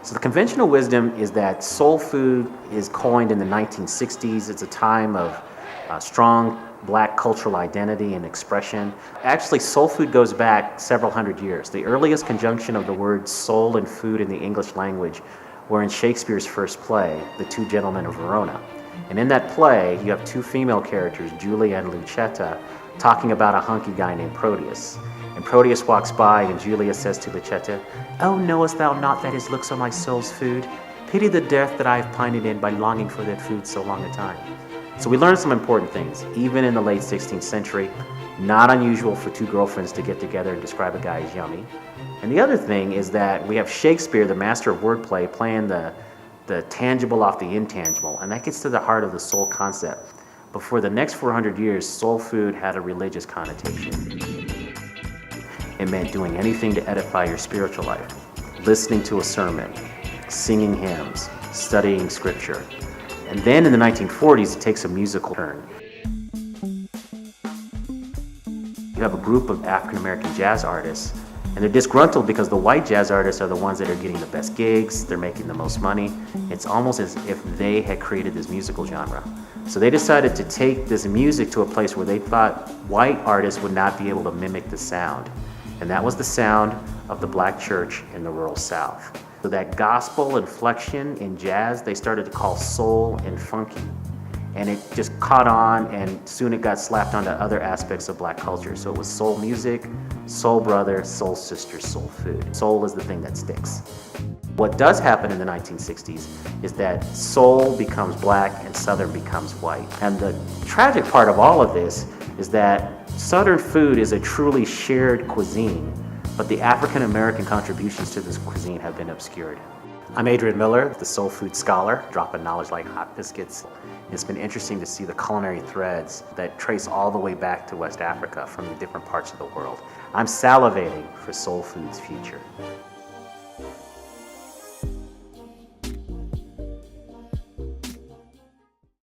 So the conventional wisdom is that soul food is coined in the 1960s. It's a time of strong black cultural identity and expression. Actually, soul food goes back several hundred years. The earliest conjunction of the words soul and food in the English language were in Shakespeare's first play, The Two Gentlemen of Verona. And in that play, you have two female characters, Julia and Lucetta, talking about a hunky guy named Proteus. And Proteus walks by, and Julia says to Lucetta, "Oh, knowest thou not that his looks are my soul's food? Pity the death that I have pined in by longing for that food so long a time." So we learned some important things, even in the late 16th century. Not unusual for two girlfriends to get together and describe a guy as yummy. And the other thing is that we have Shakespeare, the master of wordplay, playing the tangible off the intangible, and that gets to the heart of the soul concept. But for the next 400 years, soul food had a religious connotation. It meant doing anything to edify your spiritual life, listening to a sermon, singing hymns, studying scripture. And then in the 1940s, it takes a musical turn. You have a group of African-American jazz artists, and they're disgruntled because the white jazz artists are the ones that are getting the best gigs, they're making the most money. It's almost as if they had created this musical genre. So they decided to take this music to a place where they thought white artists would not be able to mimic the sound. And that was the sound of the black church in the rural South. So that gospel inflection in jazz, they started to call soul and funky. And it just caught on, and soon it got slapped onto other aspects of black culture. So it was soul music, soul brother, soul sister, soul food. Soul is the thing that sticks. What does happen in the 1960s is that soul becomes black and Southern becomes white. And the tragic part of all of this is that Southern food is a truly shared cuisine, but the African American contributions to this cuisine have been obscured. I'm Adrian Miller, the soul food scholar, dropping knowledge like hot biscuits. It's been interesting to see the culinary threads that trace all the way back to West Africa from the different parts of the world. I'm salivating for soul food's future.